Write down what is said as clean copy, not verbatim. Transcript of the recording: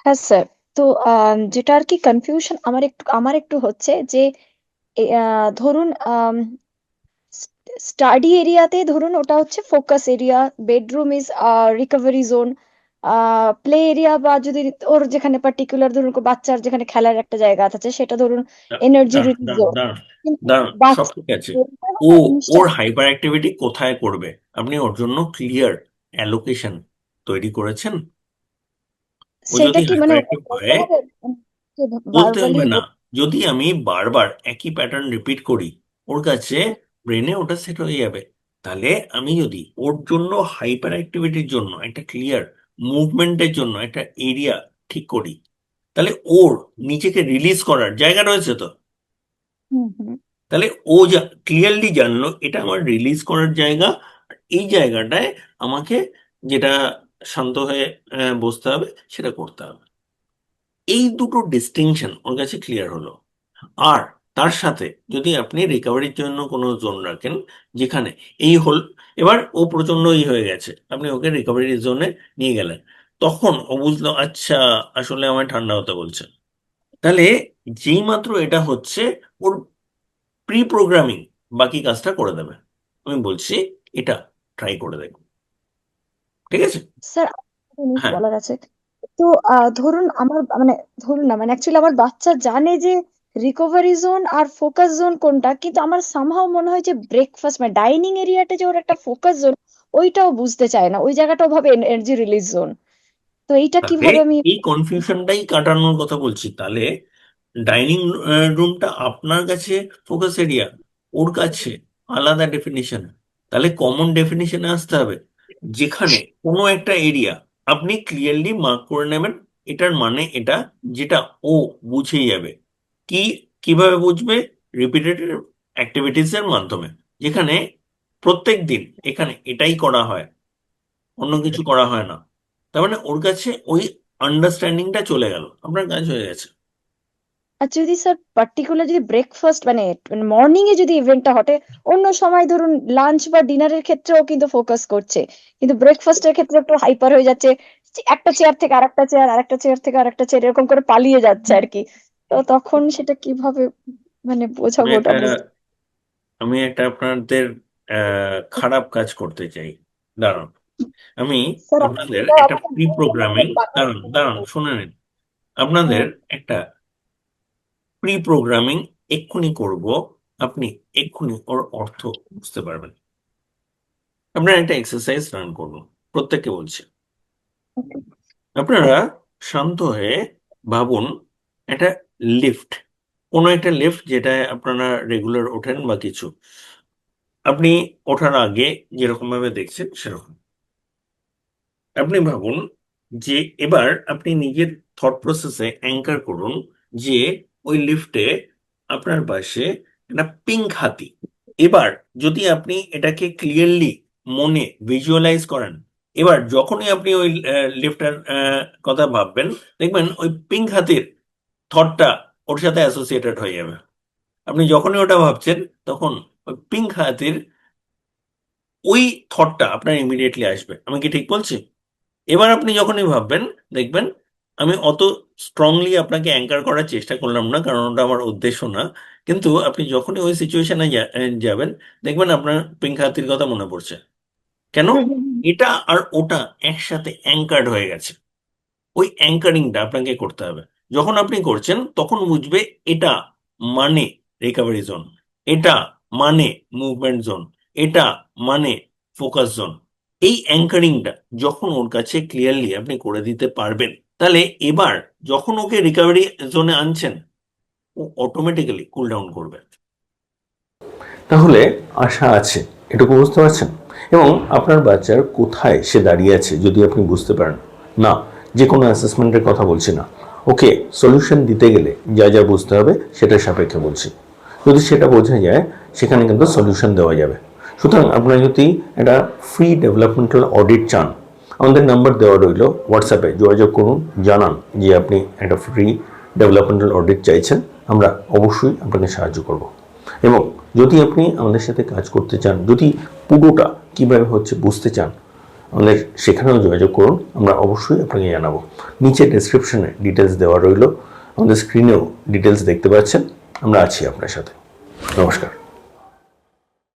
হ্যাঁ স্যার। তো যেটা আর কি কনফিউশন আমার একটু হচ্ছে যে ধরুন স্টাডি এরিয়াতে ধরুন ওটা হচ্ছে focus area, bedroom is recovery zone, play area বা যদি ওর যেখানে পার্টিকুলার ধরুন বাচ্চার যেখানে খেলার একটা জায়গা আছে সেটা ধরুন এনার্জি দাঁড়ান রিলিজ দাঁড়ান জোন। দাঁড়ান কিন্তু দাঁড়ান, সব বাচ্চা ঠিক আছে। ও জিনিসটা ওর হাইপার অ্যাক্টিভিটি কোথায় করবে আপনি ওর জন্য ক্লিয়ার অ্যালোকেশন তৈরি করেছেন? ও সেটা যদি কি মানে হাইপার ওটা অ্যাক্টিভ বলতে হয়, হবে বলতে ভার্বালি? হবে না। যদি আমি বারবার একই প্যাটার্ন রিপিট করি, ওর কাছে ব্রেনে ওটা সেট হয়ে যাবে। তাহলে আমি যদি ওর জন্য হাইপার অ্যাক্টিভিটির জন্য একটা ক্লিয়ার মুভমেন্টের জন্য একটা এরিয়া ঠিক করি, তাহলে ওর নিজেকে রিলিজ করার জায়গা রয়েছে তো। হুম হুম। তাহলে ও যা ক্লিয়ারলি জানলো এটা আমার রিলিজ করার জায়গা। আর এই জায়গাটায় আমাকে যেটা শান্ত হয়ে বসতে হবে সেটা করতে হবে। এই দুটো ডিস্টিংশন ওর কাছে ক্লিয়ার হলো। আর তার সাথে যদি আপনি রিকভারির জন্য কোনো জোন রাখেন, যেখানে এই হল, এবার ও প্রচন্ড হয়ে গেছে, আপনি ওকে রিকভারি জোনে নিয়ে গেলেন, তখন ও বুঝলো আচ্ছা আসলে আমায় ঠান্ডা হতে বলছে। তাহলে যেই মাত্র এটা হচ্ছে, ওর প্রি প্রোগ্রামিং বাকি কাজটা করে দেবে। আমি বলছি এটা ট্রাই করে দেখুন, ঠিক আছে? স্যার একটা জিনিস হ্যাঁ, বলার আছে। তো ধরুন আমার মানে ধরুন না মানে অ্যাকচুয়ালি আমার বাচ্চা জানে যে রিকভারি জোন আর ফোকাস জোন কোনটা, কিন্তু আমার সামহাও মনে হয় যে ব্রেকফাস্ট মানে ডাইনিং এরিয়াটা যে ওর একটা ফোকাস জোন ওইটাও বুঝতে চায় না, ওই জায়গাটাও ভাবে এনার্জি রিলিজ জোন। তো এইটা তাহলে কিভাবে আমি? এই কনফিউশনটাই কাটানোর কথা বলছি। তাহলে ডাইনিং রুমটা আপনার কাছে ফোকাস এরিয়া, ওর কাছে আলাদা ডেফিনিশন। তাহলে কমন ডেফিনিশনে আসতে হবে, যেখানে কোনো একটা এরিয়া আপনি ক্লিয়ারলি মার্ক করে নেবেন, এটার মানে এটা, যেটা ও বুঝেই যাবে। কি, কিভাবে বুঝবে? রিপিটেটিভ অ্যাক্টিভিটিস এর মাধ্যমে, যেখানে প্রত্যেক দিন এখানে এটাই করা হয়, অন্য কিছু করা হয় না। তার মানে ওর কাছে ওই আন্ডারস্ট্যান্ডিংটা চলে গেল, আপনার কাজ হয়ে গেছে। আর যদি স্যার পার্টিকুলার যদি ব্রেকফাস্ট মানে মর্নিং এ যদি ইভেন্টটা ঘটে, অন্য সময় ধরুন লাঞ্চ বা ডিনারের ক্ষেত্রেও কিন্তু ফোকাস করছে, কিন্তু ব্রেকফাস্টের ক্ষেত্রে একটু হাইপার হয়ে যাচ্ছে, একটা চেয়ার থেকে আরেকটা চেয়ার, আরেকটা চেয়ার থেকে আরেকটা চেয়ার এরকম করে পালিয়ে যাচ্ছে আর কি। তো তখন সেটা কিভাবে মানে আমি বোঝাবো ওটা একটা বুঝতে? আমি একটা আপনাদের খারাপ কাজ করতে চাই। দাঁড়ান, আমি স্যার আপনাদের এটা একটা আমাকে প্রি বলুন না প্রোগ্রামিং, স্যার, দাঁড়ান দাঁড়ান শুনে নিন, আপনাদের হ্যাঁ। একটা প্রি প্রোগ্রামিং এক্ষুনি করব। আপনি এক্ষুনি ওর অর্থ বুঝতে পারবেন। আপনারা একটা এক্সারসাইজ রান করুন, প্রত্যেককে বলছি। আপনারা শান্ত হয়ে ভাবুন একটা লিফট, কোনো একটা লিফট যেটা আপনারা রেগুলার ওঠেন বা কিছু, আপনি ওঠার আগে যেরকম ভাবে দেখছেন সেরকম আপনি ভাবুন যে এবার আপনি নিজের থট প্রসেসে অ্যাঙ্কার করুন যে ওই লিফটে আপনার পাশে একটা পিঙ্ক হাতি। এবার যদি আপনি এটাকে ক্লিয়ারলি মনে ভিজুয়ালাইজ করেন, এবার যখনই আপনি ওই লিফটার কথা ভাববেন, দেখবেন ওই পিঙ্ক হাতির থটটা ওর সাথে অ্যাসোসিয়েটেড হয়ে যাবে। আপনি যখনই ওটা ভাবছেন, তখন ওই পিঙ্ক হাতির ওই থটটা আপনার ইমিডিয়েটলি আসবে। আমি কি ঠিক বলছি? এবার আপনি যখনই ভাববেন, দেখবেন আমি অত স্ট্রংলি আপনাকে অ্যাঙ্কার করার চেষ্টা করলাম না, কারণ ওটা আমার উদ্দেশ্য না। কিন্তু আপনি যখনই ওই সিচুয়েশনে যাবেন, দেখবেন আপনার পিঙ্ক হাতির কথা মনে পড়ছে। কেন? এটা আর ওটা একসাথে অ্যাঙ্কার্ড হয়ে গেছে। ওই অ্যাঙ্কারিংটা আপনাকে করতে হবে। যখন আপনি করছেন তখন বুঝবে এটা মানে রিকভারি জোন, এটা মানে মুভমেন্ট জোন, এটা মানে ফোকাস জোন। এই অ্যাঙ্কারিংটা যখন ওর কাছে ক্লিয়ারলি আপনি করে দিতে পারবেন, তাহলে এবার যখন ওকে রিকভারি জোনে আনছেন, ও অটোমেটিক্যালি কুল ডাউন করবে। তাহলে আশা আছে, এটুকু বুঝতে পারছেন? এবং আপনার বাচ্চার কোথায় সে দাঁড়িয়ে আছে যদি আপনি বুঝতে পারেন, না যে কোনো অ্যাসেসমেন্টের কথা বলছি না, ওকে সলিউশন দিতে গেলে যা যা বুঝতে হবে সেটা সাপেক্ষে বলছি। যদি সেটা বোঝা যায়, সেখানে কিন্তু সলিউশন দেওয়া যাবে। সুতরাং আপনারা যদি একটা ফ্রি ডেভেলপমেন্টাল অডিট চান, আমাদের নাম্বার দেওয়া রইল, হোয়াটসঅ্যাপে যোগাযোগ করুন, জানান যে আপনি একটা ফ্রি ডেভেলপমেন্টাল অডিট চাইছেন। আমরা অবশ্যই আপনাকে সাহায্য করব। এবং যদি আপনি আমাদের সাথে কাজ করতে চান, যদি পুরোটা কীভাবে হচ্ছে বুঝতে চান, আমাদের সেখানেও যোগাযোগ করুন, আমরা অবশ্যই আপনাকে জানাবো। নিচে ডেসক্রিপশনে ডিটেলস দেওয়া রইল, আমাদের স্ক্রিনেও ডিটেলস দেখতে পাচ্ছেন। আমরা আছি আপনার সাথে। নমস্কার।